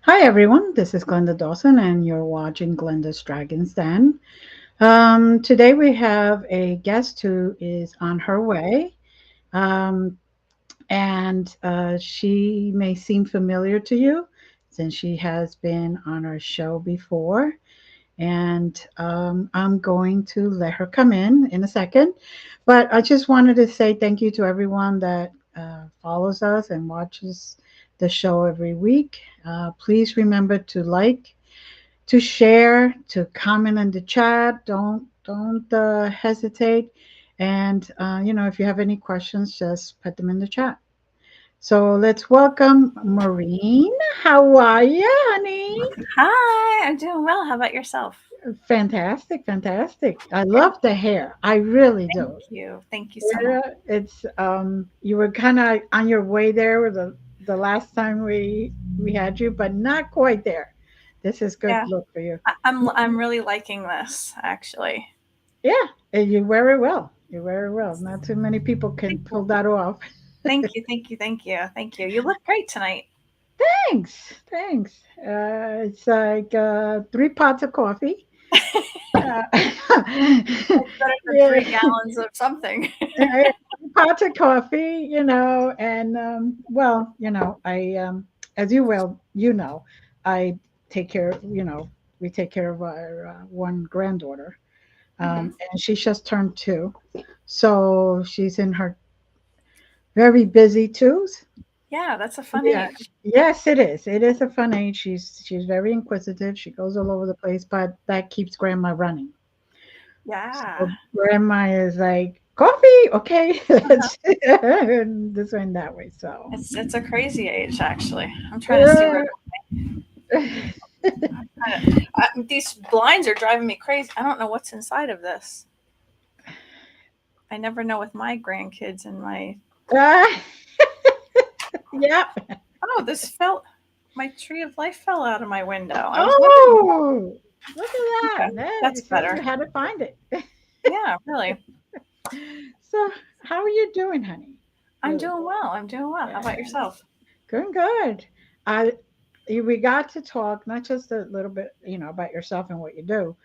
Hi everyone, this is Glenda Dawson, and you're watching Glenda's Dragon's Den. Today we have a guest who is on her way, um, and she may seem familiar to you since she has been on our show before. And I'm going to let her come in a second. But I just wanted to say thank you to everyone that follows us and watches the show every week. Please remember to like, to share, to comment in the chat. Don't hesitate. And if you have any questions, just put them in the chat. So let's welcome Maureen. How are you, honey? Hi, I'm doing well. How about yourself? Fantastic, fantastic. I Good. love the hair. I really Thank do. you. Thank you so much. Yeah, it's you were kind of on your way there with the last time we had you, but not quite there. This is good Yeah, look for you. I'm really liking this actually. Yeah, and you wear it well. You wear it well. Not too many people can Thank pull you. that off. Thank you. Thank you. Thank you. Thank you. You look great tonight. Thanks, thanks. It's like 3 pots of coffee. Uh, It's better than yeah, 3 gallons of something. uh, pots of coffee, and I as I take care. We take care of our one granddaughter, Hmm. and she just turned 2, so she's in her very busy twos. Yeah, that's a fun Yeah, age. yes, it is. It is a fun age. She's very inquisitive. She goes all over the place, but that keeps grandma running. Yeah. So grandma is like, coffee, okay, Uh-huh. this way and that way. So It's a crazy age actually. I'm trying to see where uh, these blinds are driving me crazy. I don't know what's inside of this. I never know with my grandkids and my. uh, yeah. Oh, this fell. My tree of life fell out of my window. I was wondering. Oh, look at Okay, that. That that's shows better. you how to find it. Yeah, really. So how are you doing, honey? I'm Really? doing well. I'm doing well. How Yeah. about yourself? Good, good. I we got to talk not just a little bit, about yourself and what you do,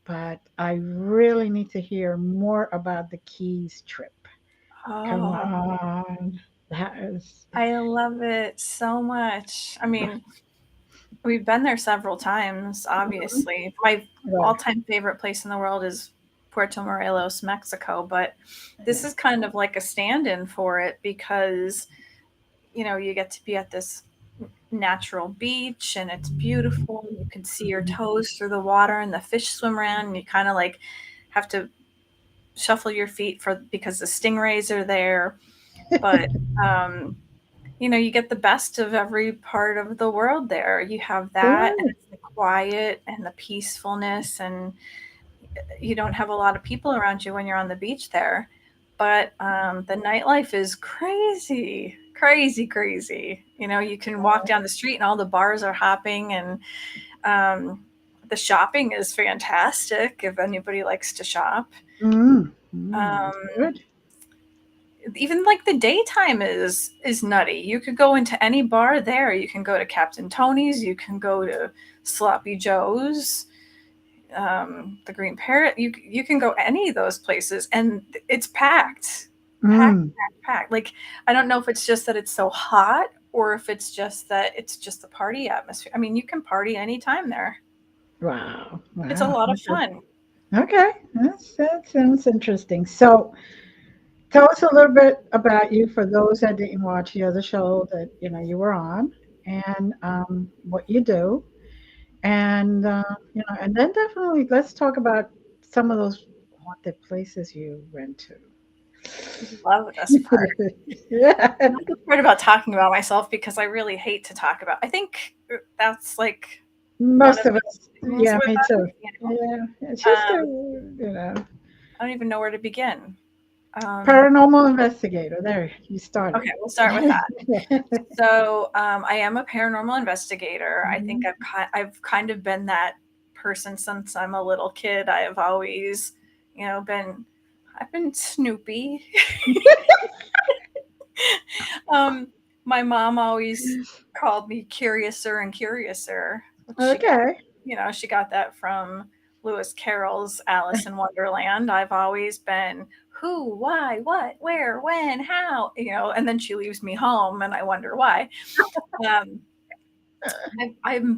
but I really need to hear more about the Keys trip. Come Oh, on. That is I love it so much. I mean, we've been there several times, obviously. My right. all-time favorite place in the world is Puerto Morelos, Mexico, but this is kind of like a stand-in for it because, you get to be at this natural beach and it's beautiful. You can see your toes through the water and the fish swim around and you kind of like have to shuffle your feet for because the stingrays are there. But um, you get the best of every part of the world there. You have that and Good. it's the quiet and the peacefulness and you don't have a lot of people around you when you're on the beach there. But the nightlife is crazy, crazy, crazy. You can walk down the street and all the bars are hopping, and um, the shopping is fantastic if anybody likes to shop. Mm, mm, Um, good. Even like the daytime is nutty. You could go into any bar there. You can go to Captain Tony's. You can go to Sloppy Joe's, the Green Parrot. You can go any of those places, and it's packed, packed, Mm, packed, packed. Like I don't know if it's just that it's so hot, or if it's just that it's just the party atmosphere. I mean, you can party anytime there. wow. It's a Wow. lot of Okay. fun. Okay. That sounds interesting. So tell us a little bit about you for those that didn't watch the other show that you were on, and what you do, and and then definitely let's talk about some of those haunted places you went to. Love this part. Yeah, I like the part about talking about myself because I really hate to talk about. I think that's like one most of of the us. things Yeah, with me too. us. Yeah, it's just Um, you know, I don't even know where to begin. Um, paranormal investigator. There, you started. okay, we'll start with that. So, I am a paranormal investigator. I think Mhm. I've kind of been that person since I'm a little kid. I have always, I've been Snoopy. um, My mom always called me curiouser and curiouser. She got, Okay. she got that from Lewis Carroll's Alice in Wonderland. I've always been who, why, what, where, when, how, and then she leaves me home and I wonder why. Um, I'm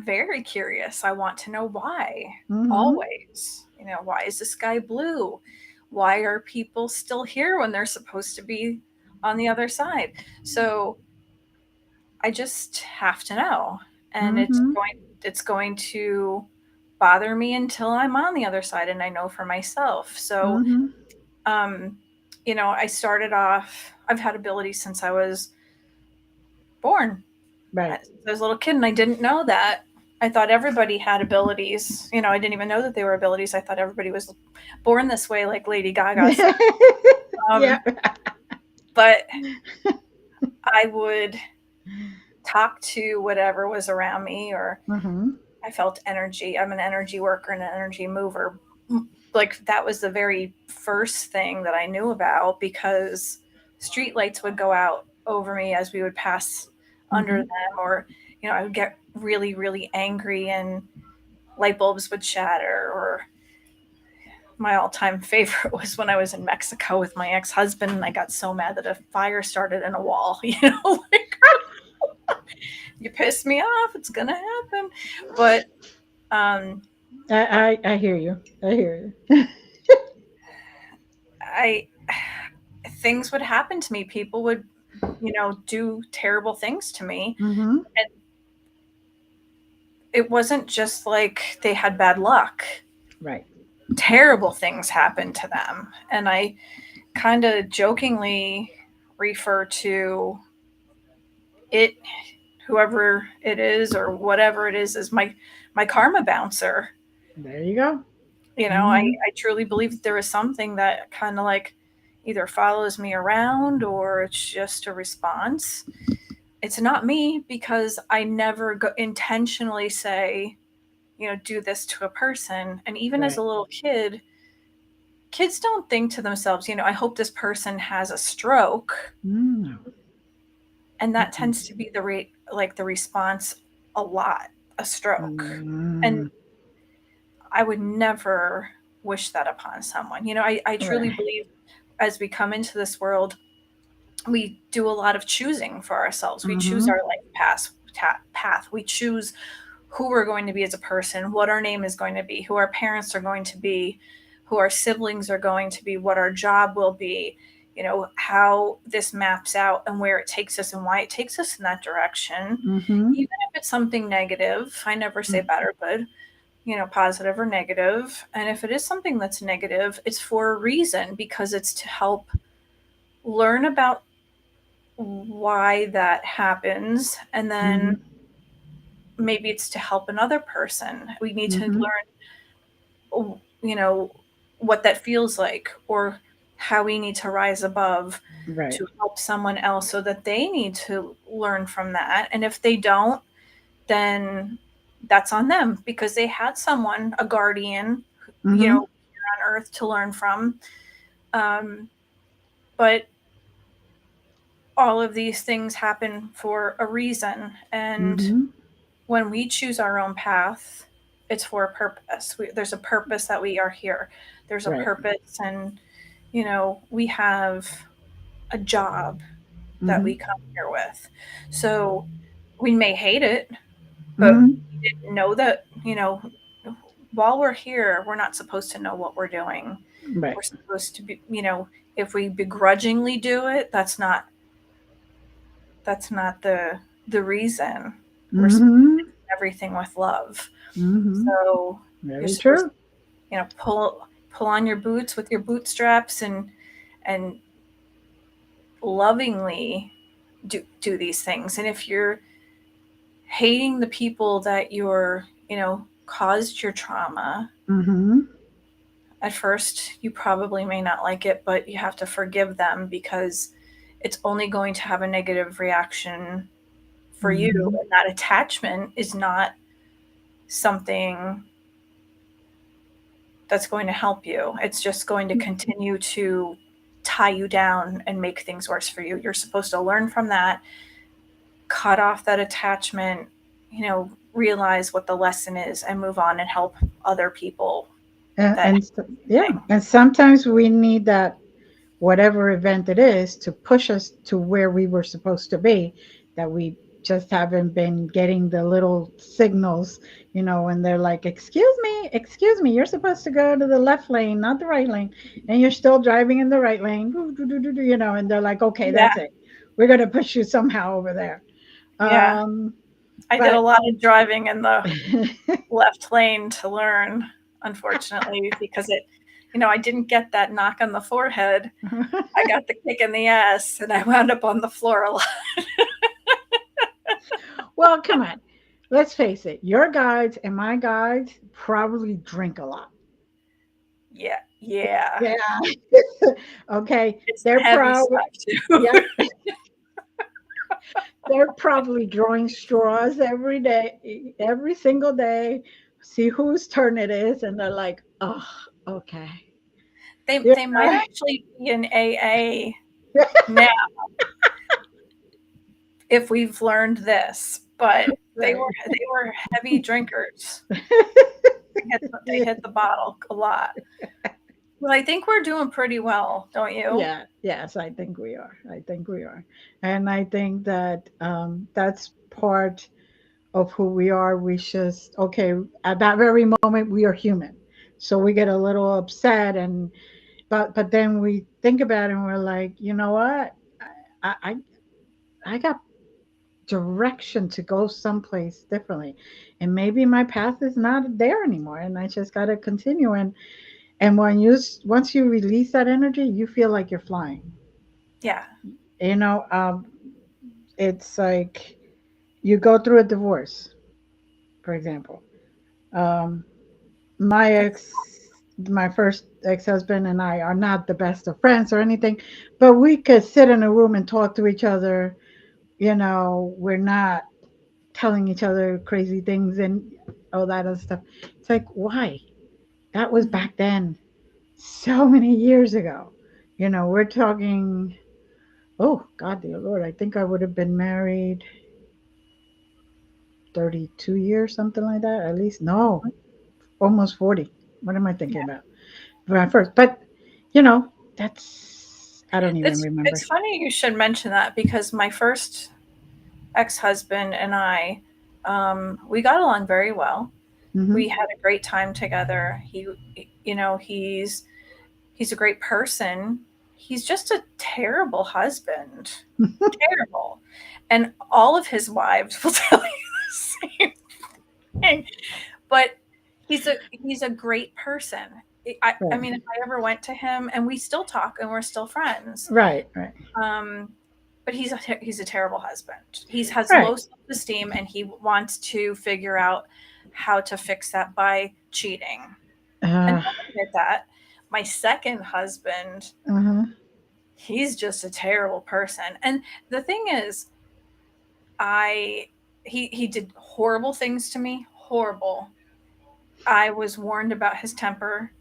very curious. I want to know why. Mm-hmm. Always. Why is the sky blue? Why are people still here when they're supposed to be on the other side? So I just have to know. And Mm-hmm. it's going to bother me until I'm on the other side and I know for myself. So Mm-hmm. um, I started off, I've had abilities since I was born. Right. Since I was a little kid, and I didn't know that. I thought everybody had abilities. I didn't even know that they were abilities. I thought everybody was born this way, like Lady Gaga said. Yeah. But I would talk to whatever was around me, or Mm-hmm. I felt energy. I'm an energy worker and an energy mover. Like that was the very first thing that I knew about, because street lights would go out over me as we would pass under Mm-hmm. them, or I would get really, really angry and light bulbs would shatter. Or my all-time favorite was when I was in Mexico with my ex-husband and I got so mad that a fire started in a wall. Like, you pissed me off, it's gonna happen. But um I hear you. I hear you. I things would happen to me. People would, do terrible things to me. Mm-hmm. And it wasn't just like they had bad luck. Right. Terrible things happened to them. And I kind of jokingly refer to it, whoever it is or whatever it is, as my karma bouncer. There you go. I, Mm-hmm. I truly believe that there is something that kind of like either follows me around or it's just a response. It's not me, because I never intentionally say, do this to a person. And even as Right. a little kid, kids don't think to themselves, I hope this person has a stroke. Mm. And that Mm-mm. tends to be the response a lot, a stroke. And Mm. I would never wish that upon someone. I truly Right. believe as we come into this world, we do a lot of choosing for ourselves. We choose Mm-hmm. our life path. We choose who we're going to be as a person, what our name is going to be, who our parents are going to be, who our siblings are going to be, what our job will be, how this maps out and where it takes us and why it takes us in that direction. Mm-hmm. Even if it's something negative, I never say bad or good, positive or negative. And if it is something that's negative, it's for a reason, because it's to help learn about why that happens. And then Mm-hmm. maybe it's to help another person. We need to Mm-hmm. learn, what that feels like, or how we need to rise above Right. to help someone else, so that they need to learn from that. And if they don't, then that's on them, because they had someone, a guardian, Mm-hmm. here on earth to learn from. Um, but all of these things happen for a reason. And Mm-hmm. when we choose our own path, it's for a purpose. There's a purpose that we are here. There's a Right. purpose, and we have a job that Mm-hmm. we come here with. So we may hate it, but Mm-hmm. we didn't know that, while we're here, we're not supposed to know what we're doing. Right. We're supposed to be, if we begrudgingly do it, that's not the reason. We're supposed to Mm-hmm. do everything with love. Mm-hmm. So you're Very supposed true. to, pull on your boots with your bootstraps, and lovingly do these things. And if you're hating the people that caused your trauma, Mm-hmm. at first you probably may not like it, but you have to forgive them, because it's only going to have a negative reaction for you. Mm-hmm. And that attachment is not something that's going to help you. It's just going to continue to tie you down and make things worse for you. You're supposed to learn from that, cut off that attachment, realize what the lesson is and move on and help other people And, that and yeah, thing. and sometimes we need that, whatever event it is, to push us to where we were supposed to be, that we just haven't been getting the little signals, when they're like, excuse me, you're supposed to go to the left lane, not the right lane, and you're still driving in the right lane, and they're like, okay, Yeah, that's it. We're going to push you somehow over there. yeah. Um, I did a but lot of driving in the left lane to learn, unfortunately, because I didn't get that knock on the forehead. I got the kick in the ass and I wound up on the floor a lot. well, come on. Let's face it. Your guides and my guides probably drink a lot. Yeah, yeah. Yeah. Okay. It's the They're heavy probably, stuff too. yeah, they're probably drawing straws every day, every single day, see whose turn it is, and they're like, oh, okay. They Yeah. they might actually be in AA now if we've learned this, but they Right. were they were heavy drinkers. They hit the bottle a lot. Well, I think we're doing pretty well, don't you? Yeah, yes, I think we are. I think we are. And I think that that's part of who we are. We just, okay, at that very moment, we are human. So we get a little upset, and but then we think about it and we're like, you know what? I I, I got direction to go someplace differently, and maybe my path is not there anymore, and I just got to continue. And once you release that energy, you feel like you're flying. Yeah. You know, it's like you go through a divorce, for example. Um, my That's ex, my first ex-husband and I are not the best of friends or anything, but we could sit in a room and talk to each other. We're not telling each other crazy things and all that other stuff. It's like, why? That was mhm. back then, so many years ago. We're talking, oh, God, dear Lord, I think I would have been married 32 years, something like that, at least. No, almost 40. What am I thinking about? When I first, but, you know, that's, I don't even It's remember. funny you should mention that because my first ex-husband and I, we got along very well. Hmm. We had a great time together. He's a great person. He's just a terrible husband. Terrible. And all of his wives will tell you the same thing. But he's a great person. I Right, mean, if I ever went to him, and we still talk and we're still friends, right, right, um, but he's a terrible husband. He has right. low self-esteem and he wants to figure out how to fix that by cheating. And Uh, I admit that. My second husband, uh-huh. he's just a terrible person. And the thing is, I he did horrible things to me, horrible. I was warned about his temper.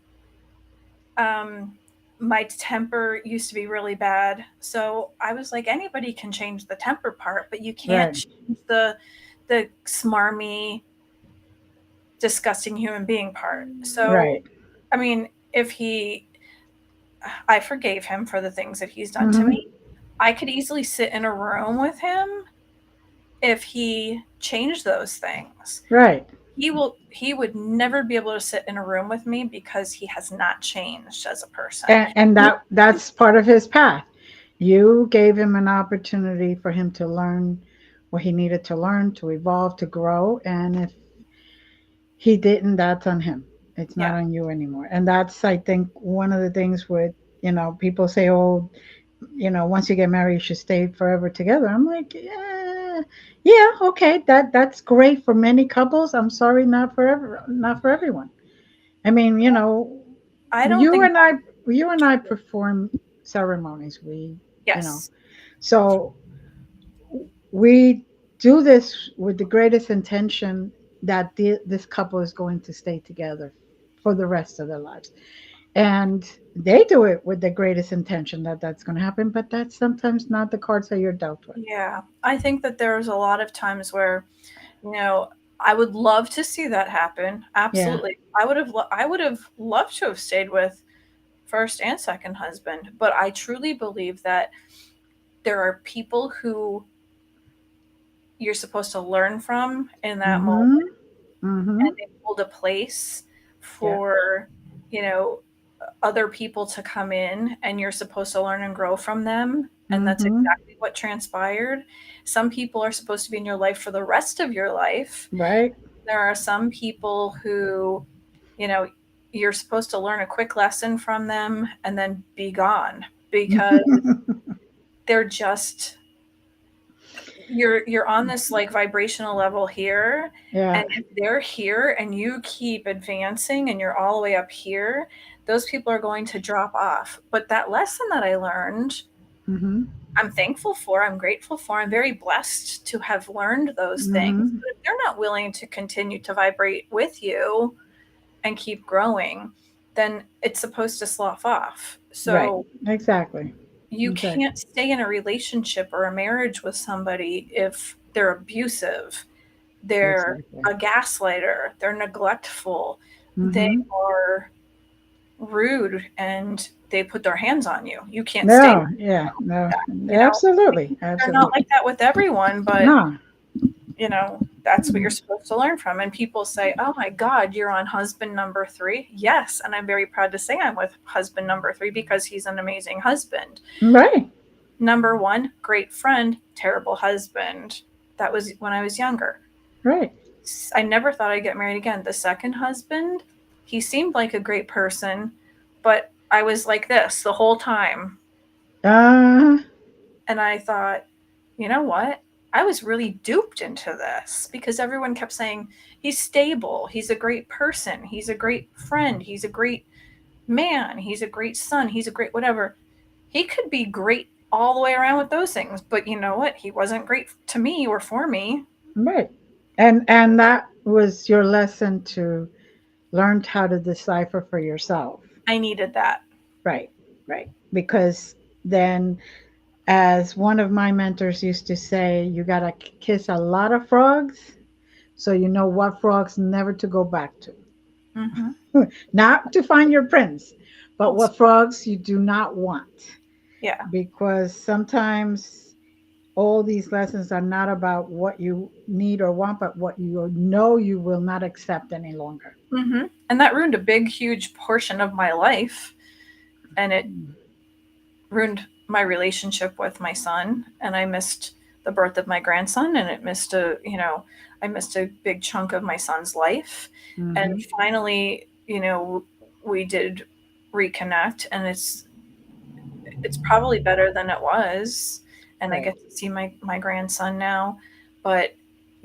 Um, my temper used to be really bad, so I was like, anybody can change the temper part, but you can't Right, change the smarmy, disgusting human being part. So, right. I mean, I forgave him for the things that he's done to Hmm. me. I could easily sit in a room with him if he changed those things. Right. He would never be able to sit in a room with me because he has not changed as a person. And that's part of his path. You gave him an opportunity for him to learn what he needed to learn, to evolve, to grow. And if he didn't, that's on him. It's not Yeah. on you anymore. And that's, I think, one of the things with, people say, oh, once you get married, you should stay forever together. I'm like, yeah, yeah, okay, that's great for many couples. I'm sorry, not for everyone. I mean, I don't you think and I, that's you and I true. perform ceremonies. You know, Yes. so we do this with the greatest intention that this couple is going to stay together for the rest of their lives. And they do it with the greatest intention that that's going to happen, but that's sometimes not the cards that you're dealt with. Yeah, I think that there's a lot of times where, you know, I would love to see that happen. Yeah. Absolutely. I would have loved to have stayed with first and second husband, but I truly believe that there are people who you're supposed to learn from in that moment, Mm-hmm. Mm-hmm. and they hold a place Yeah. for, you know, other people to come in, and you're supposed to learn and grow from them, and that's Mm-hmm. exactly what transpired. Some people are supposed to be in your life for the rest of your life. Right. There are some people who, you know, you're supposed to learn a quick lesson from them and then be gone, because they're just, you're on this like vibrational level here, Yeah. and if they're here and you keep advancing and you're all the way up here, those people are going to drop off. But that lesson that I learned, Mm-hmm. I'm thankful for, I'm grateful for, I'm very blessed to have learned those things. Mm-hmm. But if they're not willing to continue to vibrate with you and keep growing, then it's supposed to slough off. Right. So Exactly. you Exactly. can't stay in a relationship or a marriage with somebody if they're abusive, they're Exactly. a gaslighter, they're neglectful, they Mm-hmm. are rude, and they put their hands on you. You can't stay No. with Yeah. No. that, you know. Absolutely. They're not Absolutely. like that with everyone, but No. you know, that's what you're supposed to learn from. And people say, "Oh my God, you're on husband number 3." Yes, and I'm very proud to say I'm with husband number 3 because he's an amazing husband. Right. Number 1, great friend, terrible husband. That was when I was younger. Right. I never thought I'd get married again. The second husband, he seemed like a great person, but I was like this the whole time. Uh. And I thought, you know what? I was really duped into this because everyone kept saying he's stable, he's a great person, he's a great friend, he's a great man, he's a great son, he's a great whatever. He could be great all the way around with those things, but you know what? He wasn't great to me or for me. Right. And that was your lesson to learn how to decipher for yourself. I needed that. Right. Right. Because then, as one of my mentors used to say, you got to kiss a lot of frogs so you know what frogs never to go back to. Mm-hmm. Not to find your prince, but what frogs you do not want. Yeah. Because sometimes all these lessons are not about what you need or want, but what you know you will not accept any longer. Mm-hmm. And that ruined a big, huge portion of my life. And it ruined my relationship with my son. And I missed the birth of my grandson. And it missed I missed a big chunk of my son's life. And Mm-hmm. finally, we did reconnect. And it's probably better than it was. And I Right. get to see my grandson now. But,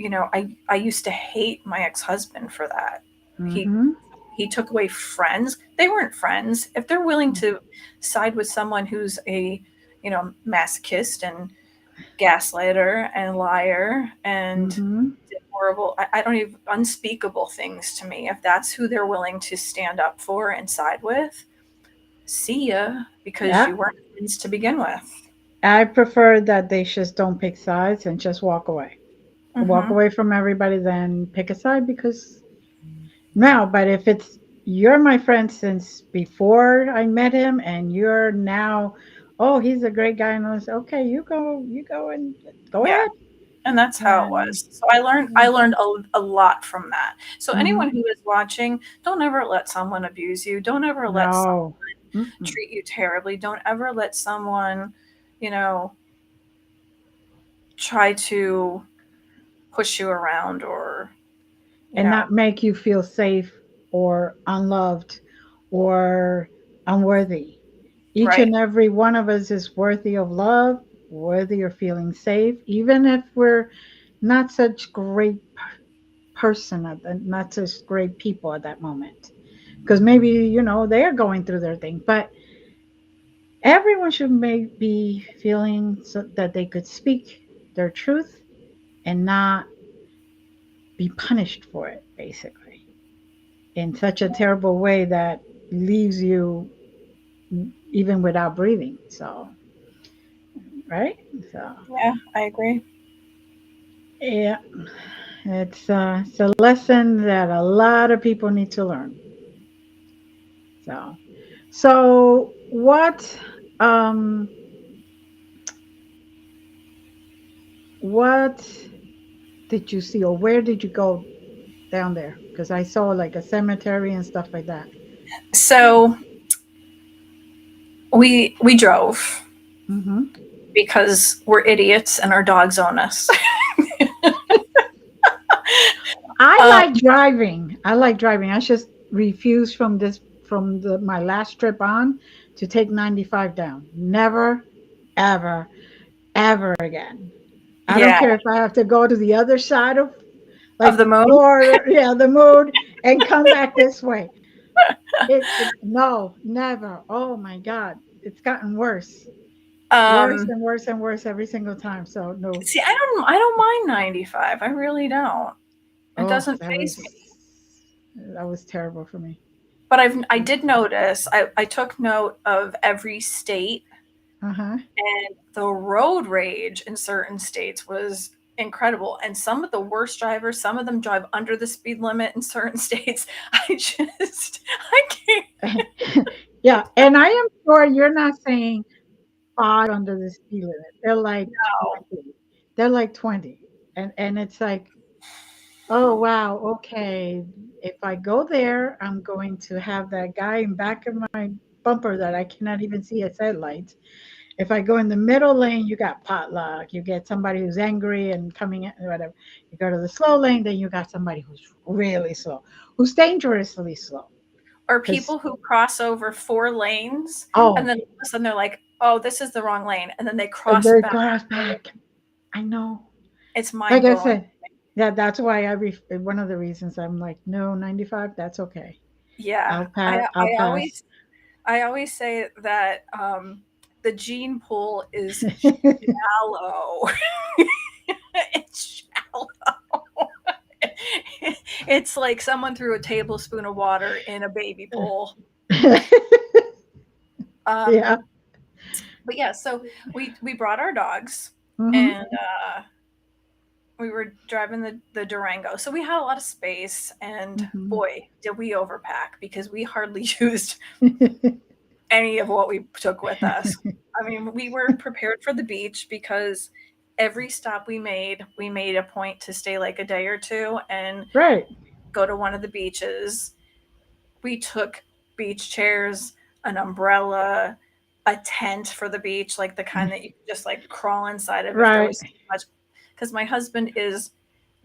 I used to hate my ex-husband for that. He Mm-hmm. he took away friends. They weren't friends. If they're willing to side with someone who's a, masochist and gaslighter and liar and Mm-hmm. did horrible, I don't even, unspeakable things to me. If that's who they're willing to stand up for and side with, see ya, because Yeah. you weren't friends to begin with. I prefer that they just don't pick sides and just walk away. Walk Mm-hmm. away from everybody, then pick a side because now, but if it's you're my friend since before I met him and you're now, oh, he's a great guy and I was okay, you go and go Yeah. ahead. And that's how it And was. So I learned a lot from that. So anyone mm-hmm. who is watching, don't ever let someone abuse you. Don't ever let someone No. Mm-mm. treat you terribly. Don't ever let someone, you know, try to push you around or, you And know, not make you feel safe or unloved or unworthy. Each right. and every one of us is worthy of love, worthy of feeling safe, even if we're not such great person, not such great people at that moment. Because maybe, they're going through their thing, but everyone should be feeling so that they could speak their truth and not be punished for it, basically, in such a terrible way that leaves you even without breathing. So, right? So, Yeah, I agree. yeah, it's a lesson that a lot of people need to learn. So, so what did you see, or where did you go down there? Because I saw like a cemetery and stuff like that. So we drove Hmm. because we're idiots and our dogs own us. I um, like driving. I like driving. I just refuse from the my last trip on to take 95 down. Never, ever, ever again. I don't yeah, care if I have to go to the other side of of like the moon. Florida, yeah, the moon, and come back this way. No, never. Oh my God. It's gotten worse. Worse Um, and worse and worse every single time. So no. See, I don't mind 95. I really don't. It Oh, doesn't phase me. that was terrible for me. But I did notice. I took note of every state, Uh-huh. and the road rage in certain states was incredible. And some of the worst drivers, some of them drive under the speed limit in certain states. I can't. Yeah, and I am sure you're not saying 5 under the speed limit. They're like No. 20. They're like 20. And it's like, "Oh, wow, okay. If I go there, I'm going to have that guy in back of my bumper that I cannot even see his headlights. If I go in the middle lane, you got potluck. You get somebody who's angry and coming in, whatever. You go to the slow lane, then you got somebody who's really slow, who's dangerously slow. Or Because people who cross over 4 lanes, and oh, then all of a sudden they're like, "Oh, this is the wrong lane," and then they cross the back. cars back. I know. It's Like mind I blowing. said, yeah, that's why one of the reasons I'm like, no, 95, that's okay. Yeah, I'll pass. I'll I pass. always I always say that the gene pool is shallow. It's shallow. It's like someone threw a tablespoon of water in a baby pool. Yeah. Um, but yeah, so we brought our dogs, Hmm. and we were driving the Durango, so we had a lot of space. And Hmm. boy, did we overpack because we hardly used any of what we took with us. I mean, we were prepared for the beach because every stop we made a point to stay like a day or two and Right. go to one of the beaches. We took beach chairs, an umbrella, a tent for the beach, like the kind that you could just like crawl inside of if there Right. was too much. Because my husband is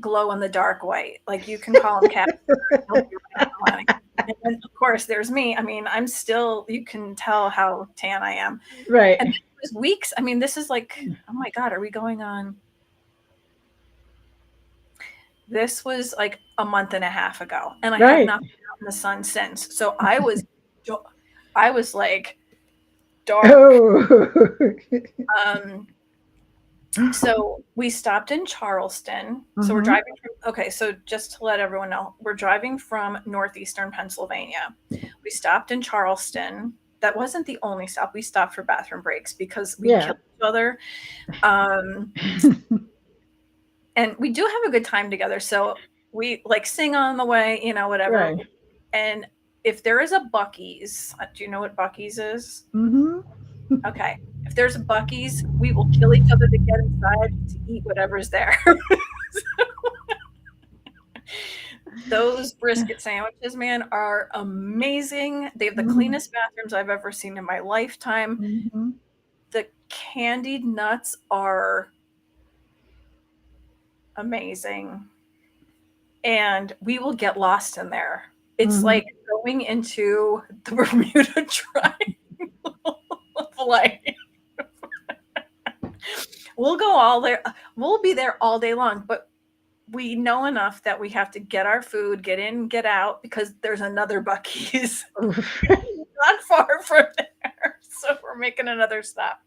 glow in the dark white. Like you can call him Casper, and he'll be right on. And then of course there's me. I mean, I'm still. You can tell how tan I am. And Right. it was weeks. I mean, this is like, oh my god, are we going on? This was like a month and a half ago, and I have Right. not been out in the sun since. So I was like dark. Oh. Um, so we stopped in Charleston. So we're Hmm. driving from, okay, so just to let everyone know, we're driving from northeastern Pennsylvania. We stopped in Charleston. That wasn't the only stop. We stopped for bathroom breaks because we Yeah. killed each other. Um, and we do have a good time together. So we like sing on the way, whatever. Right. And if there is a Buc-ee's, do you know what Buc-ee's is? Hmm. Okay. If there's a Buc-ee's, we will kill each other to get inside to eat whatever's there. Those brisket sandwiches, man, are amazing. They have the Hmm. cleanest bathrooms I've ever seen in my lifetime. Hmm. The candied nuts are amazing. And we will get lost in there. It's Hmm. like going into the Bermuda Triangle of life. We'll go all there. We'll be there all day long, but we know enough that we have to get our food, get in, get out, because there's another Buc-ee's not far from there. So we're making another stop.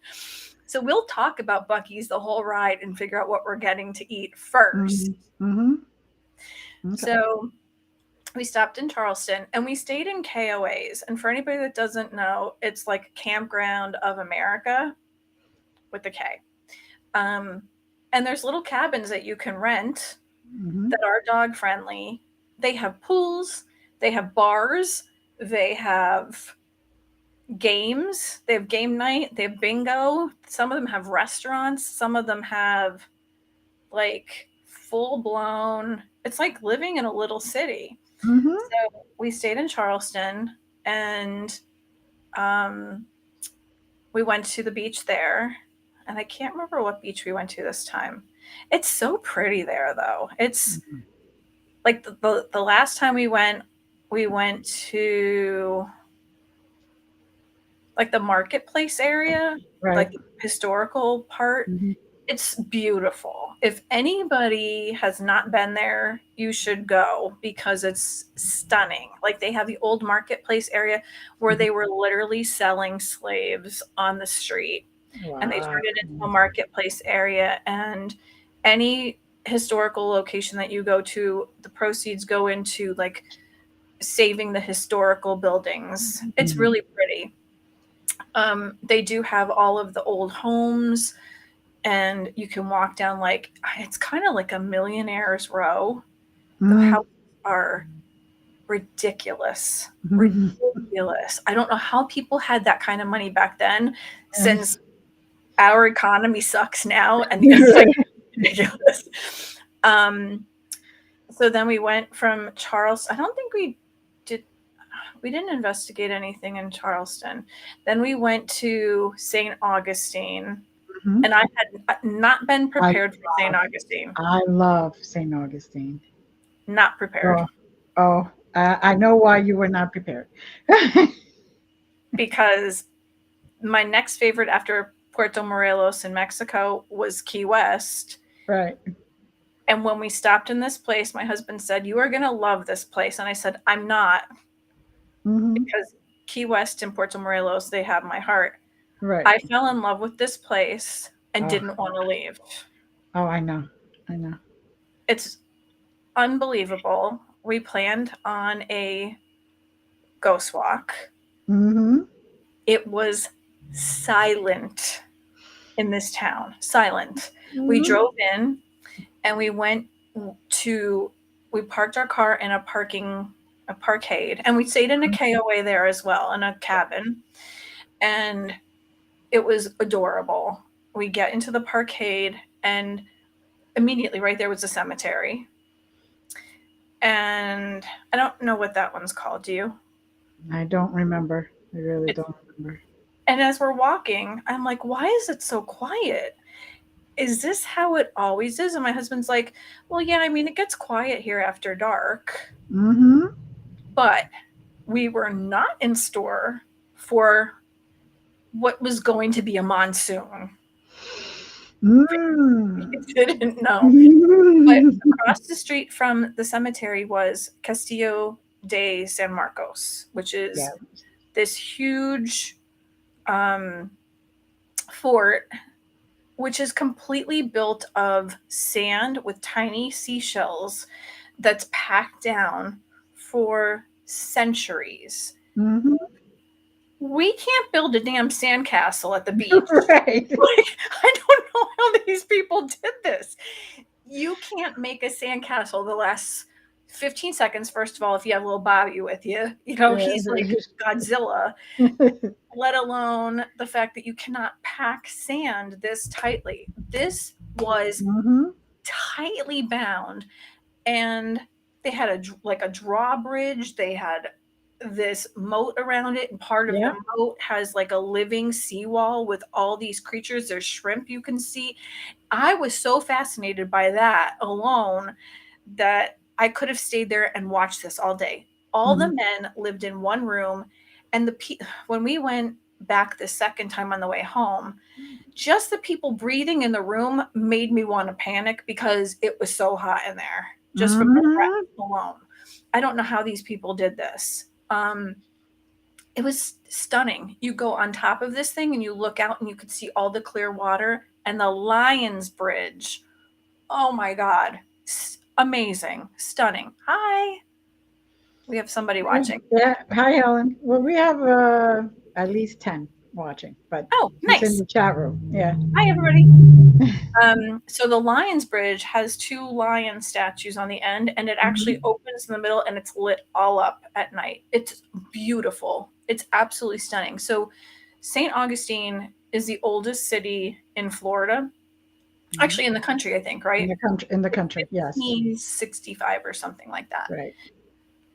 So we'll talk about Buc-ee's the whole ride and figure out what we're getting to eat first. Hmm. Hmm. Okay. So we stopped in Charleston and we stayed in KOAs. And for anybody that doesn't know, it's like Campground of America with the K. And there's little cabins that you can rent that are dog friendly. They have pools, they have bars, they have games, they have game night, they have bingo. Some of them have restaurants, some of them have like full blown, it's like living in a little city. So we stayed in Charleston and we went to the beach there. And I can't remember what beach we went to this time. It's so pretty there, though. It's like the last time we went to like the marketplace area, like the historical part. It's beautiful. If anybody has not been there, you should go because it's stunning. Like they have the old marketplace area where they were literally selling slaves on the street. Wow. And they turned it into a marketplace area. And any historical location that you go to, the proceeds go into like saving the historical buildings. It's really pretty. They do have all of the old homes. And you can walk down like it's kind of like a millionaire's row. The houses are ridiculous. Ridiculous. I don't know how people had that kind of money back then, since our economy sucks now and it's like ridiculous. So then we went from Charleston. I don't think we didn't investigate anything in Charleston. Then we went to St. Augustine. And I had not been prepared for St. Augustine. I love St. Augustine. Not prepared. I know why you were not prepared. Because my next favorite after Puerto Morelos in Mexico was Key West. Right. And when we stopped in this place, my husband said, "You are going to love this place." And I said, "I'm not." Because Key West and Puerto Morelos, they have my heart. Right. I fell in love with this place and didn't want to leave. Oh, I know. It's unbelievable. We planned on a ghost walk. It was silent in this town. Silent. We drove in and we parked our car in a parkade, and we stayed in a KOA there as well, in a cabin. And it was adorable. We get into the parkade, and immediately right there was a cemetery. And I don't know what that one's called. Do you? I don't remember. I really don't remember. And as we're walking, I'm like, why is it so quiet? Is this how it always is? And my husband's like, well, yeah, I mean, it gets quiet here after dark. But we were not in store for what was going to be a monsoon. We didn't know. But across the street from the cemetery was Castillo de San Marcos, which is this huge fort, which is completely built of sand with tiny seashells that's packed down for centuries. We can't build a damn sandcastle at the beach. Right. Like, I don't know how these people did this. You can't make a sandcastle that lasts 15 seconds, first of all, if you have little Bobby with you. You know, he's like Godzilla. Let alone the fact that you cannot pack sand this tightly. This was tightly bound. And they had a drawbridge. They had this moat around it, and part of the moat has like a living seawall with all these creatures. There's shrimp you can see. I was so fascinated by that alone that I could have stayed there and watched this all day. All the men lived in one room, and when we went back the second time on the way home, just the people breathing in the room made me want to panic because it was so hot in there, just from the breath alone. I don't know how these people did this. It was stunning. You go on top of this thing and you look out and you could see all the clear water and the Lions Bridge. Oh my God. Amazing. Stunning. Hi. We have somebody watching. Yeah. Hi, Helen. Well, we have at least 10 watching, but Oh, it's in nice. the chat room. Yeah. Hi, everybody. So the Lion's Bridge has 2 lion statues on the end, and it actually opens in the middle, and it's lit all up at night. It's beautiful. It's absolutely stunning. So St. Augustine is the oldest city in Florida. Actually, in the country, I think, right? In the country, yes. 1565 or something like that. Right.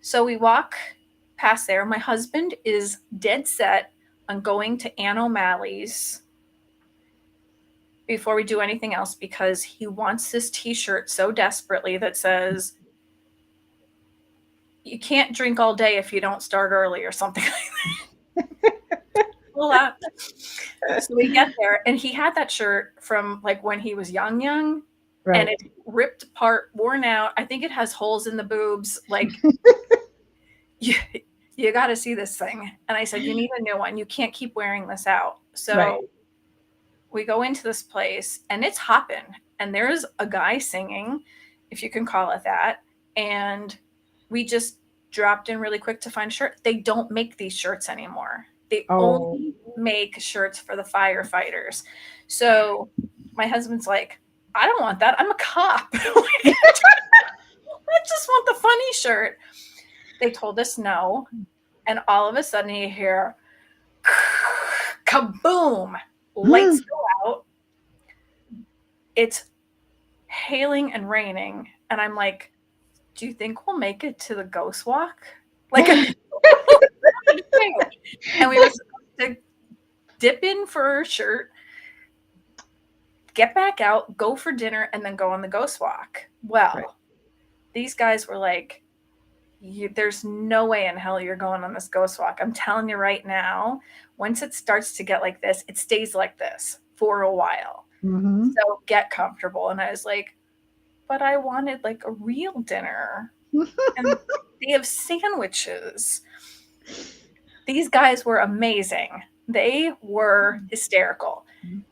So we walk past there. My husband is dead set on going to Ann O'Malley's before we do anything else because he wants this t-shirt so desperately that says, you can't drink all day if you don't start early or something like that. Well, so we get there, and he had that shirt from like when he was young, Right. and it's ripped apart, worn out. I think it has holes in the boobs. Like, you got to see this thing. And I said, you need a new one. You can't keep wearing this out. So we go into this place, and it's hopping, and there's a guy singing, if you can call it that. And we just dropped in really quick to find a shirt. They don't make these shirts anymore. They only make shirts for the firefighters. So my husband's like, I don't want that. I'm a cop. I just want the funny shirt. They told us no. And all of a sudden you hear kaboom, lights go out. It's hailing and raining. And I'm like, do you think we'll make it to the ghost walk? Like, and we were supposed to dip in for a shirt, get back out, go for dinner, and then go on the ghost walk. Well, these guys were like, there's no way in hell you're going on this ghost walk. I'm telling you right now, once it starts to get like this, it stays like this for a while. So get comfortable. And I was like, but I wanted like a real dinner. And they have sandwiches. These guys were amazing. They were hysterical.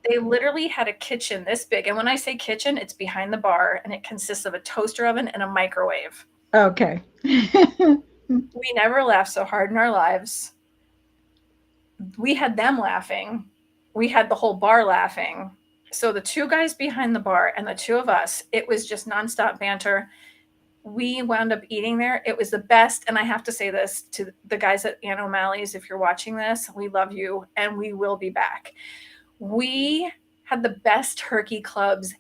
They literally had a kitchen this big. And when I say kitchen, it's behind the bar, and it consists of a toaster oven and a microwave. Okay. We never laughed so hard in our lives. We had them laughing. We had the whole bar laughing. So the 2 guys behind the bar and the 2 of us, it was just nonstop banter. We wound up eating there. It was the best. And I have to say this to the guys at Ann O'Malley's, if you're watching this, we love you and we will be back. We had the best turkey clubs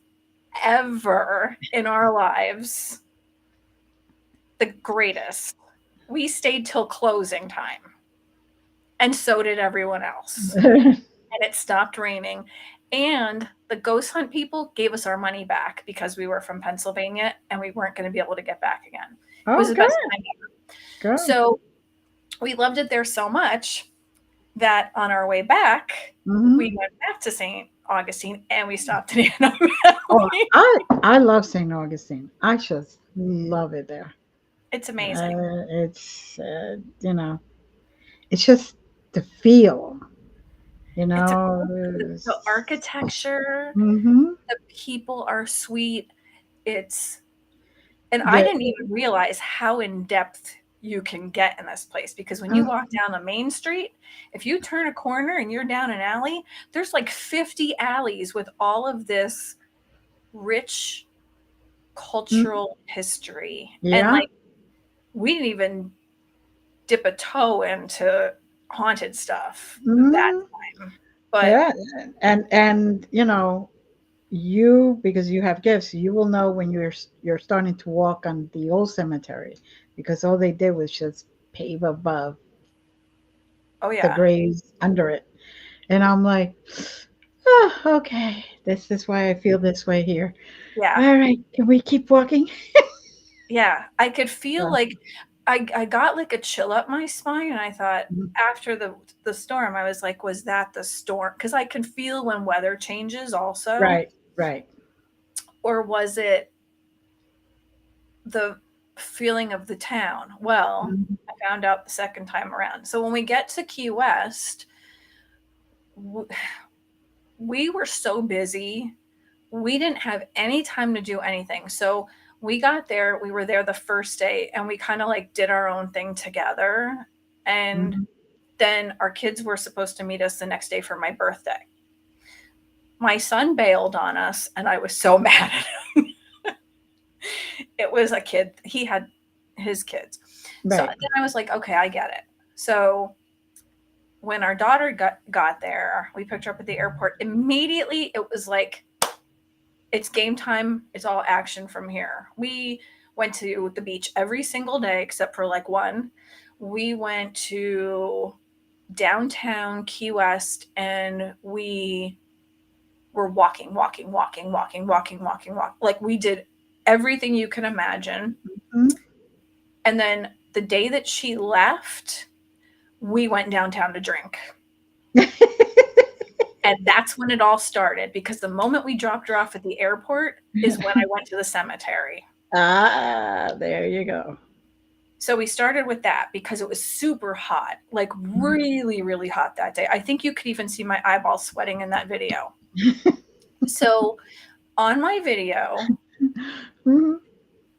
ever in our lives. The greatest. We stayed till closing time. And so did everyone else. And it stopped raining. And the ghost hunt people gave us our money back because we were from Pennsylvania and we weren't going to be able to get back again. It was the best time ever. So we loved it there so much that on our way back, we went back to St. Augustine and we stopped in Ann O'Malley. I love St. Augustine. I just love it there. It's amazing. It's, it's just the feel. The architecture, the people are sweet. And I didn't even realize how in depth you can get in this place, because when you walk down the main street, if you turn a corner and you're down an alley, there's like 50 alleys with all of this rich cultural history. And like, we didn't even dip a toe into haunted stuff that time. But and you, because you have gifts, you will know when you're starting to walk on the old cemetery, because all they did was just pave above the graves under it. And I'm like, oh, okay, this is why I feel this way here. All right, can we keep walking? I could feel like I got like a chill up my spine, and I thought after the storm, I was like, was that the storm? Because I can feel when weather changes also. Right. Or was it the feeling of the town? Well, I found out the second time around. So when we get to Key West, we were so busy. We didn't have any time to do anything. So we got there, we were there the first day, and we kind of like did our own thing together. And Mhm. then our kids were supposed to meet us the next day for my birthday. My son bailed on us, and I was so mad at him. It was a kid. He had his kids. So Right. then I was like, okay, I get it. So when our daughter got there, we picked her up at the airport. Immediately, it was like, it's game time. It's all action from here. We went to the beach every single day except for like one. We went to downtown Key West, and we were walking. Like, we did everything you can imagine. Mhm. And then the day that she left, we went downtown to drink. And that's when it all started, because the moment we dropped her off at the airport is when I went to the cemetery. There you go. So we started with that because it was super hot, like Mhm. really, really hot that day. I think you could even see my eyeballs sweating in that video. So on my video, Mhm.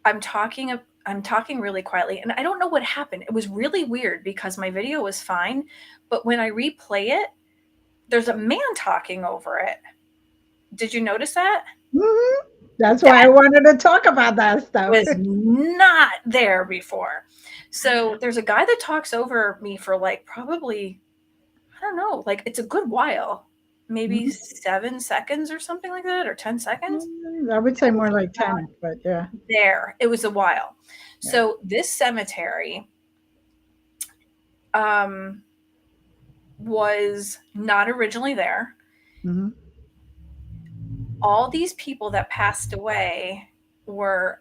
I'm talking really quietly, and I don't know what happened. It was really weird because my video was fine, but when I replay it, there's a man talking over it. Did you notice that? Mhm. That's why I That wanted to talk about that stuff. was not there before. So there's a guy that talks over me for like probably, I don't know, like it's a good while, maybe Mhm. 7 seconds or something like that, or 10 seconds. I would say It was more like not 10, but yeah. there. It was a while. Yeah. So this cemetery um, was not originally there. Mhm. All these people that passed away were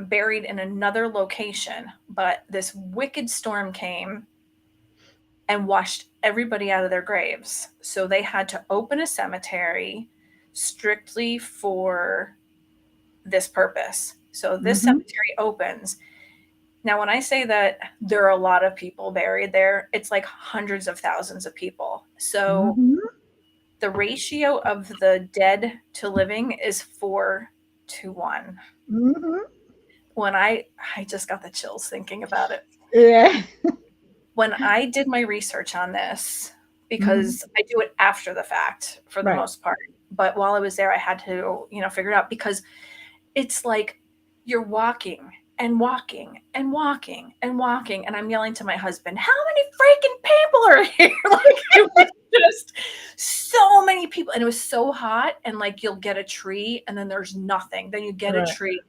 buried in another location, but this wicked storm came and washed everybody out of their graves. So they had to open a cemetery strictly for this purpose. So this Mhm. cemetery opens. Now, when I say that there are a lot of people buried there, it's like hundreds of thousands of people. So Mhm. the ratio of the dead to living is 4-1. Mhm. When I just got the chills thinking about it. Yeah. When I did my research on this, Mhm. because I do it after the fact for the Right. most part, but while I was there, I had to, figure it out, because it's like you're walking and walking and walking and walking, and I'm yelling to my husband, "How many freaking people are here?" Like, it was just so many people, and it was so hot, and like you'll get a tree and then there's nothing. Then you get a Right. tree.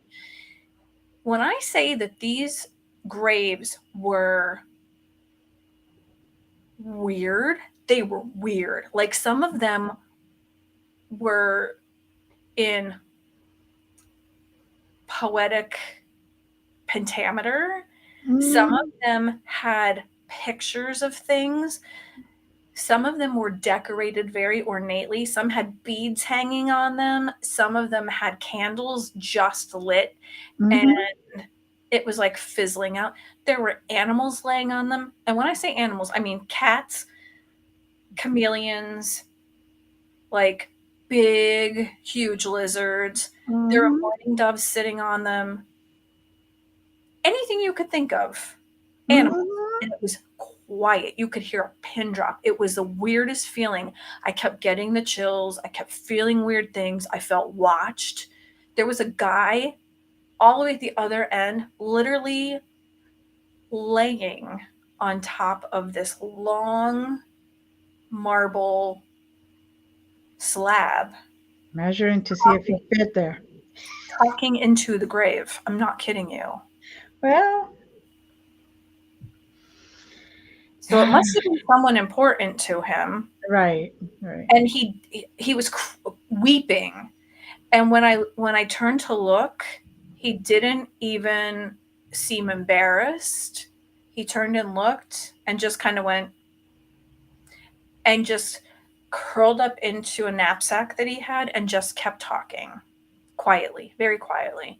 When I say that these graves were weird, they were weird. Like, some of them were in poetic pentameter. Some of Mhm. them had pictures of things. Some of them were decorated very ornately. Some had beads hanging on them. Some of them had candles just lit, and Mhm. it was like fizzling out. There were animals laying on them. And when I say animals, I mean cats, chameleons, like big, huge lizards. There were Mhm. mourning doves sitting on them. Anything you could think of, animals. Mhm. And it was quiet. You could hear a pin drop. It was the weirdest feeling. I kept getting the chills. I kept feeling weird things. I felt watched. There was a guy all the way at the other end, literally laying on top of this long marble slab, Measuring to see if you fit there. talking into the grave. I'm not kidding you. Well, So it must have been someone important to him. right. Right. And he was weeping. And when I turned to look, he didn't even seem embarrassed. He turned and looked and just kind of went and just curled up into a knapsack that he had and just kept talking quietly, very quietly.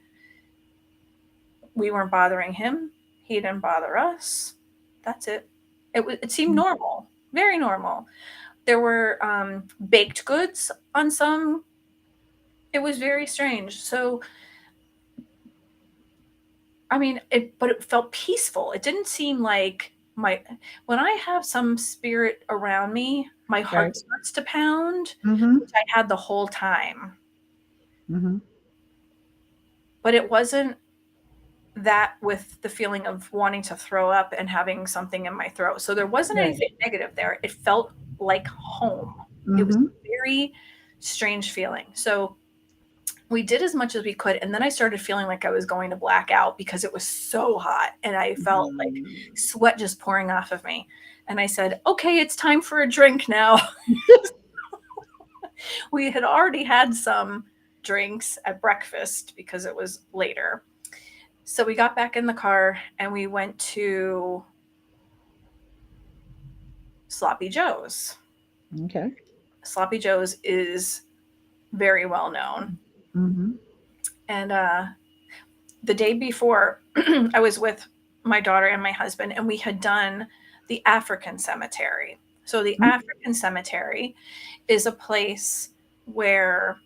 We weren't bothering him. He didn't bother us. That's it. It seemed normal, very normal. There were baked goods on some. It was very strange. So I mean, but it felt peaceful. It didn't seem like when I have some spirit around me, my Right. heart starts to pound, Mm-hmm. which I had the whole time. Mm-hmm. But it wasn't that with the feeling of wanting to throw up and having something in my throat. So there wasn't Right. anything negative there. It felt like home. It was Mm-hmm. a very strange feeling. So we did as much as we could. And then I started feeling like I was going to black out because it was so hot. And I felt like sweat just pouring off of me. And I said, okay, it's time for a drink now. We had already had some drinks at breakfast because it was later. So we got back in the car and we went to Sloppy Joe's. Okay. Sloppy Joe's is very well known. Mm-hmm. And the day before, I was with my daughter and my husband, and we had done the African cemetery. So the African cemetery is a place where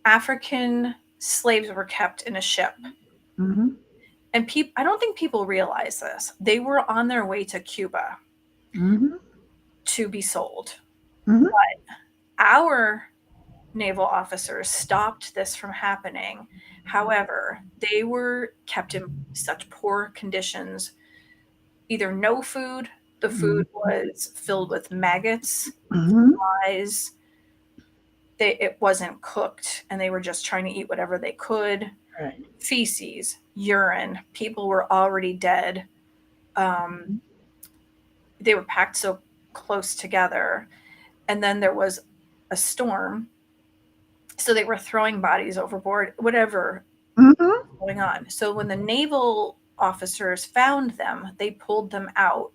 African slaves were kept in a ship. Mm-hmm. And I don't think people realize this. They were on their way to Cuba Mm-hmm. to be sold. Mm-hmm. But our naval officers stopped this from happening. However, they were kept in such poor conditions, either no food, the food was filled with maggots, Mm-hmm. flies, it wasn't cooked, and they were just trying to eat whatever they could. Right. Feces, urine, people were already dead. They were packed so close together. And then there was a storm. So they were throwing bodies overboard, whatever Mm-hmm. going on. So when the naval officers found them, they pulled them out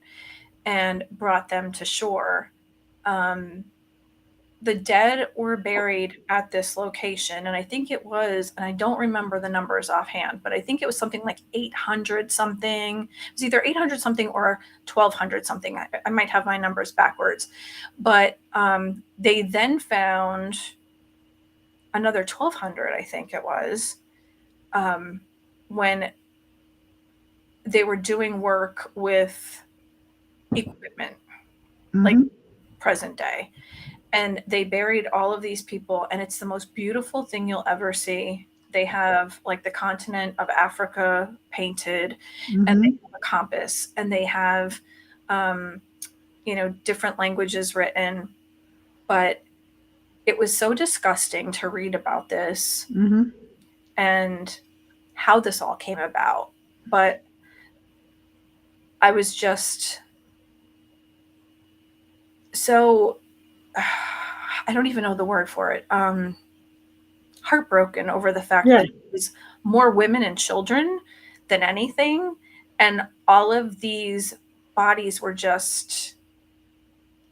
and brought them to shore. The dead were buried at this location, and I think it was, and I don't remember the numbers offhand, but I think it was something like 800 something. It was either 800 something or 1200 something. I might have my numbers backwards, but they then found another 1200, I think it was, when they were doing work with equipment, like present day. And they buried all of these people, and it's the most beautiful thing you'll ever see. They have like the continent of Africa painted, and they have a compass, and they have, different languages written. But it was so disgusting to read about this and how this all came about. But I was just so, I don't even know the word for it. Heartbroken over the fact that it was more women and children than anything. And all of these bodies were just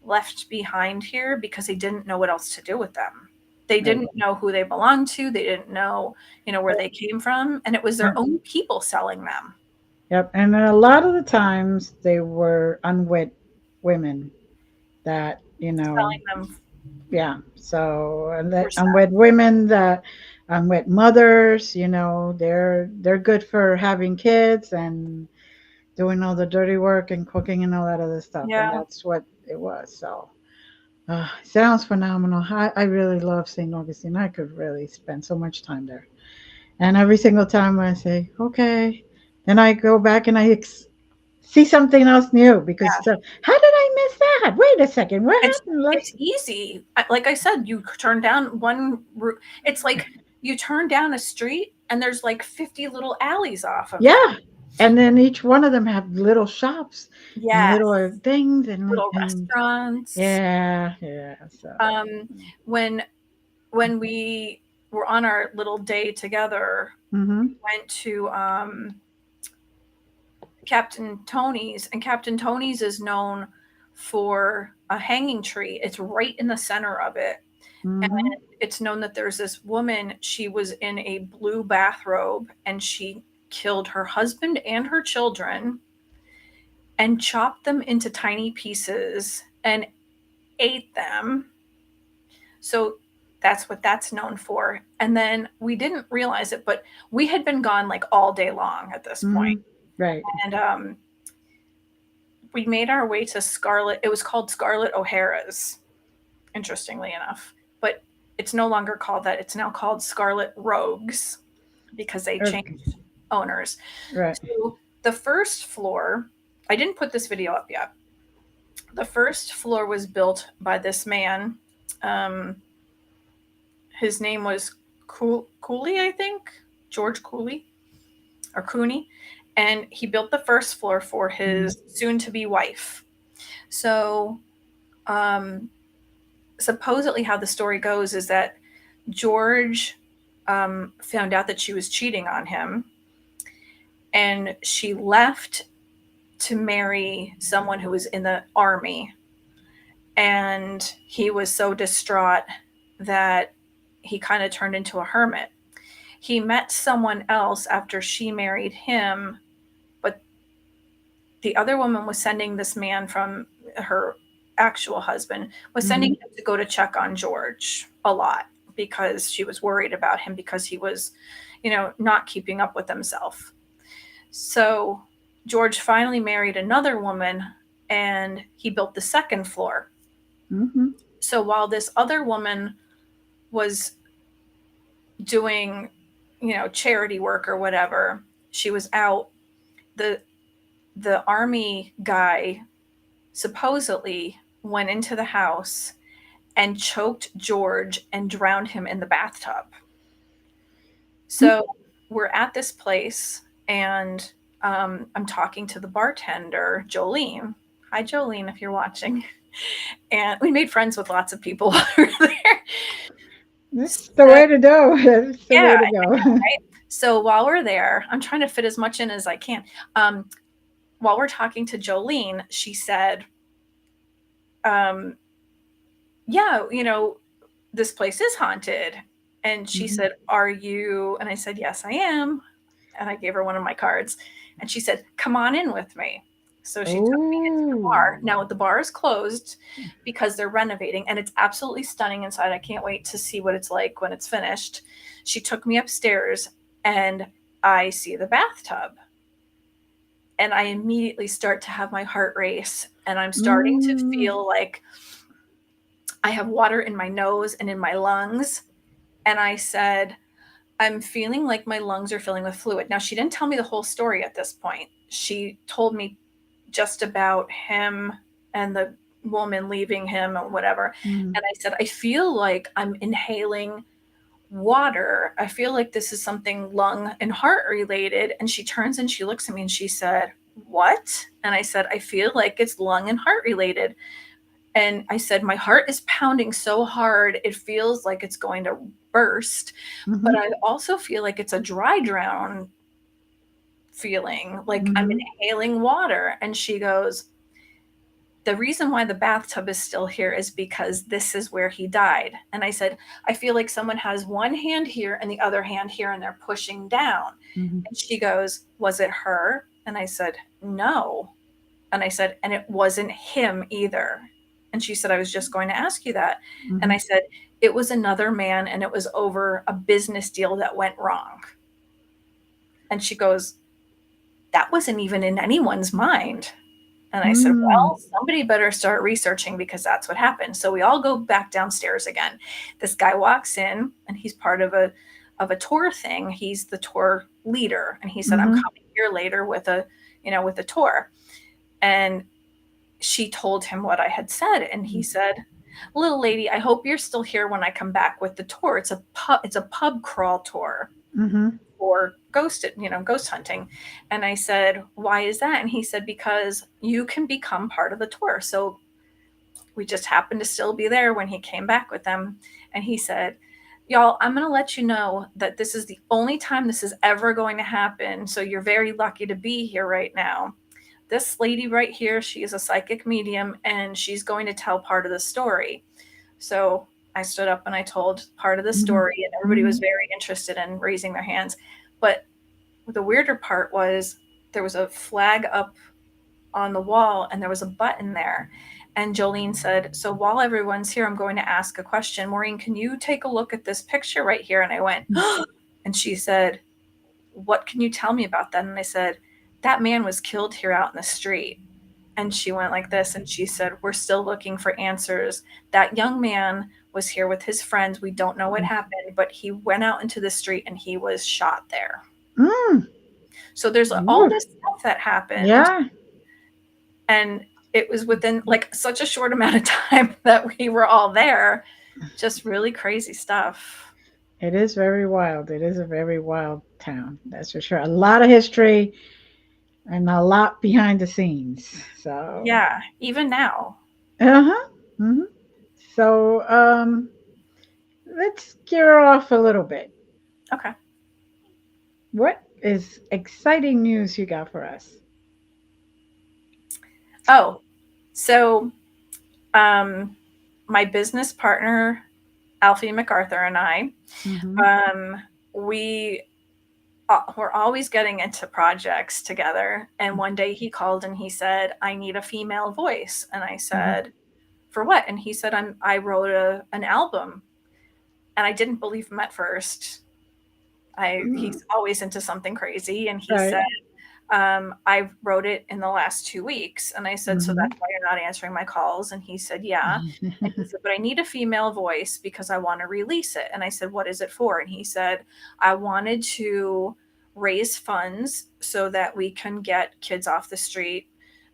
left behind here because they didn't know what else to do with them. They didn't know who they belonged to. They didn't know, where they came from. And it was their own people selling them. Yep. And a lot of the times they were unwed women that, Selling them. Yeah. So, and that unwed women, that unwed mothers, they're good for having kids and doing all the dirty work and cooking and all that other stuff. Yeah. And that's what it was. So, sounds phenomenal. I really love St. Augustine. I could really spend so much time there. And every single time I say, okay, then I go back and I see something else new because how did I miss that? Wait a second, what happened? It's easy. Like I said, you turn down one route. It's like you turn down a street and there's like 50 little alleys off of it. And then each one of them have little shops and Yes. little things and little restaurants. Yeah. So when we were on our little day together, we went to Captain Tony's, and Captain Tony's is known for a hanging tree. It's right in the center of it. And it's known that there's this woman, she was in a blue bathrobe, and she killed her husband and her children and chopped them into tiny pieces and ate them. So that's what that's known for. And then we didn't realize it, but we had been gone like all day long at this point. Right. And we made our way to Scarlet. It was called Scarlet O'Hara's, interestingly enough, but it's no longer called that. It's now called Scarlet Rogues because they changed owners. Right. So the first floor, I didn't put this video up yet. The first floor was built by this man. His name was Cooley, I think, George Cooley or Cooney, and he built the first floor for his soon-to-be wife. So, supposedly, how the story goes is that George found out that she was cheating on him, and she left to marry someone who was in the army, and he was so distraught that he kind of turned into a hermit. He met someone else after she married him, but the other woman was sending this man from her actual husband, was sending him to go to check on George a lot because she was worried about him because he was, not keeping up with himself. So George finally married another woman and he built the second floor. So while this other woman was doing, charity work or whatever, she was out, the army guy supposedly went into the house and choked George and drowned him in the bathtub. So we're at this place and I'm talking to the bartender, Jolene. Hi, Jolene, if you're watching. And we made friends with lots of people while we were there. That's the way to go. That's the way to go. Right? So while we're there, I'm trying to fit as much in as I can. While we're talking to Jolene, she said, this place is haunted. And she said, are you? And I said, yes, I am. And I gave her one of my cards. And she said, come on in with me. So she took me into the bar. Now the bar is closed because they're renovating and it's absolutely stunning inside. I can't wait to see what it's like when it's finished. She took me upstairs and I see the bathtub. And I immediately start to have my heart race and I'm starting to feel like I have water in my nose and in my lungs. And I said, I'm feeling like my lungs are filling with fluid. Now, she didn't tell me the whole story at this point. She told me just about him and the woman leaving him or whatever. And I said, I feel like I'm inhaling water. I feel like this is something lung and heart related. And she turns and she looks at me and she said, what? And I said, I feel like it's lung and heart related. And I said, my heart is pounding so hard, it feels like it's going to burst. But I also feel like it's a dry drown feeling, like I'm inhaling water. And she goes, the reason why the bathtub is still here is because this is where he died. And I said, I feel like someone has one hand here and the other hand here and they're pushing down. And she goes, was it her? And I said, no. And I said, and it wasn't him either. And she said, I was just going to ask you that. And I said, it was another man and it was over a business deal that went wrong. And she goes, that wasn't even in anyone's mind. And I said, well, somebody better start researching because that's what happened. So we all go back downstairs again. This guy walks in and he's part of a tour thing. He's the tour leader. And he said, I'm coming here later with a tour. And she told him what I had said. And he said, little lady, I hope you're still here when I come back with the tour. It's a pub crawl tour for ghost hunting. And I said, why is that? And he said, because you can become part of the tour. So we just happened to still be there when he came back with them. And he said, y'all, I'm going to let you know that this is the only time this is ever going to happen. So you're very lucky to be here right now. This lady right here, she is a psychic medium and she's going to tell part of the story. So I stood up and I told part of the story and everybody was very interested in raising their hands. But the weirder part was there was a flag up on the wall and there was a button there. And Jolene said, so while everyone's here, I'm going to ask a question. Maureen, can you take a look at this picture right here? And I went, oh, and she said, what can you tell me about that? And I said, that man was killed here out in the street. And she went like this, and she said, we're still looking for answers. That young man was here with his friends. We don't know what happened, but he went out into the street and he was shot there. So there's all this stuff that happened. Yeah. And it was within like such a short amount of time that we were all there. Just really crazy stuff. It is very wild. It is a very wild town, that's for sure. A lot of history and a lot behind the scenes. So yeah, even now. Mm-hmm. So let's gear off a little bit. Okay. What is exciting news you got for us? Oh, so my business partner, Alfie MacArthur, and I, we're always getting into projects together. And one day he called and he said, I need a female voice. And I said, for what? And he said, I wrote an album. And I didn't believe him at first. He's always into something crazy. And he said, I wrote it in the last 2 weeks. And I said, so that's why you're not answering my calls? And he said, yeah. And he said, but I need a female voice because I want to release it. And I said, what is it for? And he said, I wanted to raise funds so that we can get kids off the street,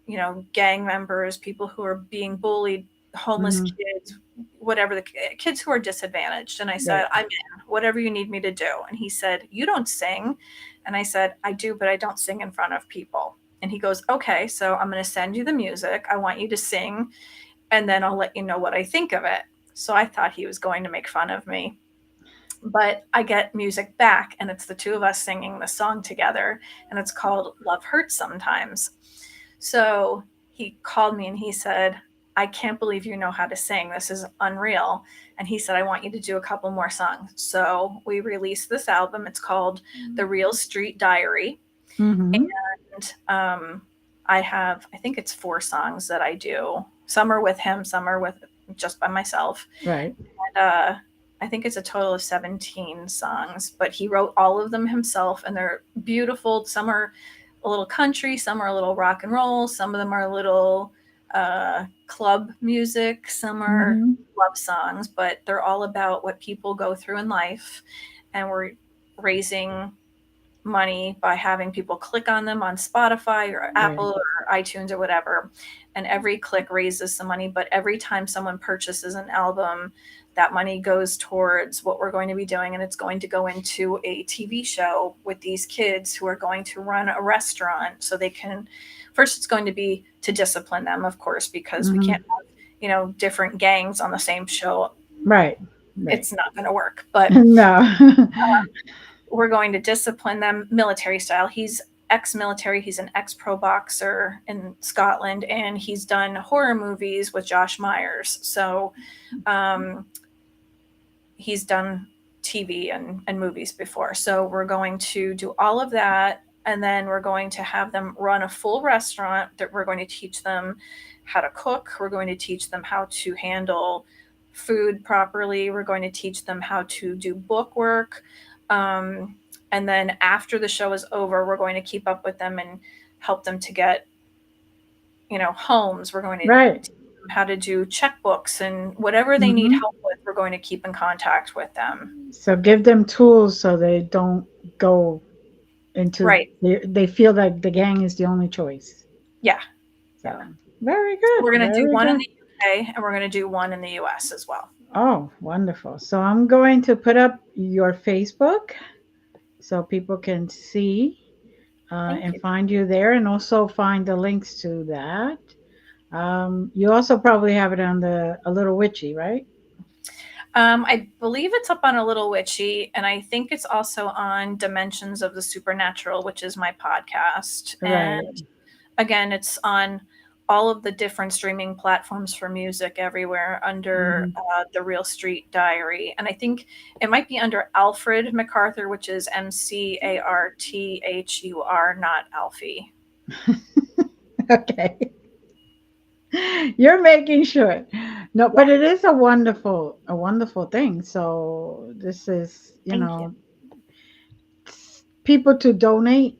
you know, gang members, people who are being bullied, homeless kids, whatever, the kids who are disadvantaged. And I said, I'm in, whatever you need me to do. And he said, you don't sing. And I said, I do, but I don't sing in front of people. And he goes, okay, so I'm going to send you the music. I want you to sing, and then I'll let you know what I think of it. So I thought he was going to make fun of me. But I get music back, and it's the two of us singing the song together, and it's called Love Hurts Sometimes. So he called me and he said, I can't believe you know how to sing. This is unreal. And he said, I want you to do a couple more songs. So we released this album. It's called The Real Street Diary. And I think it's 4 songs that I do. Some are with him, some are with just by myself. Right. And I think it's a total of 17 songs, but he wrote all of them himself, and they're beautiful. Some are a little country, some are a little rock and roll, some of them are a little club music, some are love songs, but they're all about what people go through in life. And we're raising money by having people click on them on Spotify or Apple or iTunes or whatever. And every click raises some money, but every time someone purchases an album, that money goes towards what we're going to be doing. And it's going to go into a TV show with these kids who are going to run a restaurant. So they can, first it's going to be to discipline them, of course, because we can't have, you know, different gangs on the same show. Right. It's not going to work, but no. We're going to discipline them military style. He's ex-military. He's an ex-pro boxer in Scotland, and he's done horror movies with Josh Myers. So he's done TV and movies before. So we're going to do all of that. And then we're going to have them run a full restaurant that we're going to teach them how to cook. We're going to teach them how to handle food properly. We're going to teach them how to do book work. And then after the show is over, we're going to keep up with them and help them to get, you know, homes. We're going to teach them how to do checkbooks and whatever they need help with. We're going to keep in contact with them. So give them tools so they don't go into they feel like the gang is the only choice. Yeah. So very good. We're going to do one in the UK, and we're going to do one in the US as well. Oh, wonderful. So I'm going to put up your Facebook so people can see and find you there, and also find the links to that. You also probably have it on the A Lil Witchy, right? I believe it's up on A Lil Witchy, and I think it's also on Dimensions of the Supernatural, which is my podcast. Right. And again, it's on all of the different streaming platforms for music everywhere under The Real Street Diary. And I think it might be under Alfred MacArthur, which is MacArthur, not Alfie. Okay. You're making sure. No, Yeah. but it is a wonderful thing. So this is, Thank you. people to donate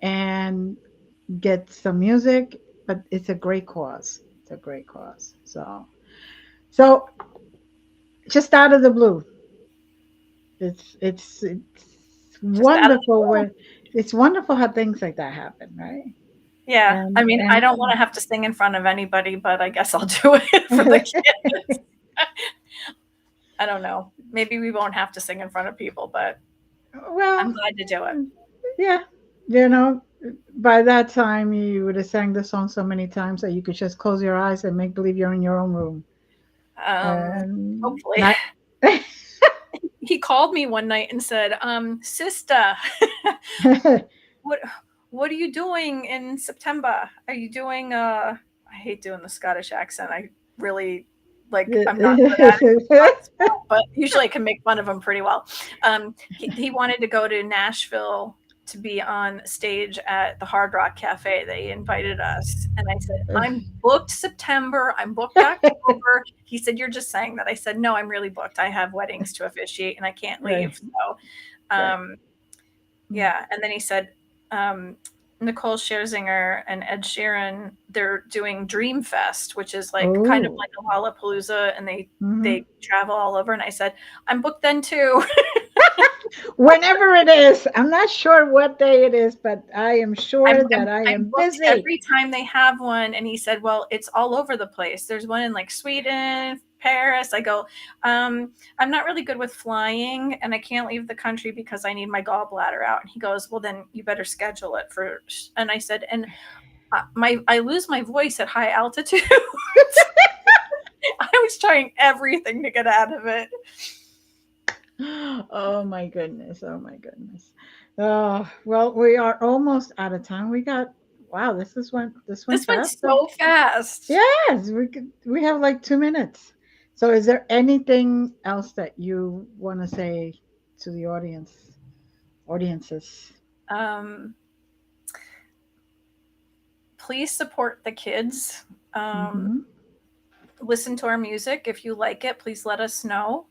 and get some music, but it's a great cause. It's a great cause. So just out of the blue, it's Just out of the wonderful blue. when it's wonderful how things like that happen, right? Yeah. I mean, I And don't want to have to sing in front of anybody, but I guess I'll do it for the kids. I don't know. Maybe we won't have to sing in front of people, but I'm well, glad to do it. yeah, you know, by that time you would have sang the song so many times that you could just close your eyes and make believe you're in your own room. Hopefully. Not He called me one night and said, "Sister, what what are you doing in September? Are you doing I hate doing the Scottish accent. I really like I'm not good at it, but usually I can make fun of him pretty well. He wanted to go to Nashville to be on stage at the Hard Rock Cafe. They invited us, and I said, "I'm booked September. I'm booked October." He said, "You're just saying that." I said, "No, I'm really booked. I have weddings to officiate, and I can't right, leave." So, right. um, yeah. And then he said, um, Nicole Scherzinger and Ed Sheeran, they're doing Dream Fest, which is like kind of Oh, like a Lollapalooza, and mhm. they travel all over. And I said, I'm booked then too. Whenever it is, I'm not sure what day it is, but I am I'm, sure I'm that I I'm am booked busy. every time they have one. And he said, well, it's all over the place. There's one in like Sweden, Paris. I go, I'm not really good with flying, and I can't leave the country because I need my gallbladder out. And he goes, well, then you better schedule it for. And I said, and I lose my voice at high altitude. I was trying everything to get out of it. Oh my goodness. Oh my goodness. Oh, well, we are almost out of time. Wow, this went This went fast. Huh? so fast. Yes, we have like 2 minutes. So is there anything else that you want to say to the audiences? Um, please support the kids. Mm-hmm. Listen to our music. If you like it, please let us know.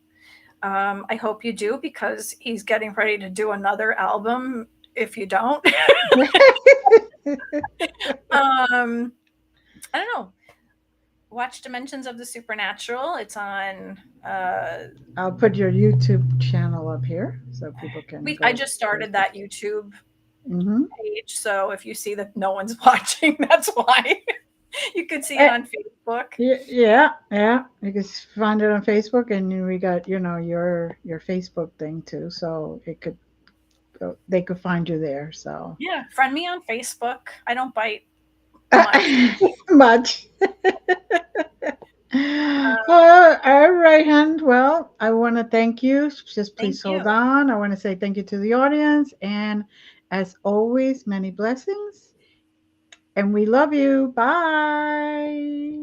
I hope you do, because he's getting ready to do another album if you don't. I don't know. Watch Dimensions of the Supernatural. It's on. I'll put your YouTube channel up here so people can I go. just started that YouTube Mm-hmm. page, so if you see that no one's watching, that's why. You can see it on Facebook. Yeah, yeah. You can find it on Facebook, and we got your Facebook thing too, so it could they could find you there. So Yeah, friend me on Facebook. I don't bite much. much. All right, hand. Well, I want to thank you. Just Thank please hold you. on. I want to say thank you to the audience, and as always, many blessings. And we love you. Bye.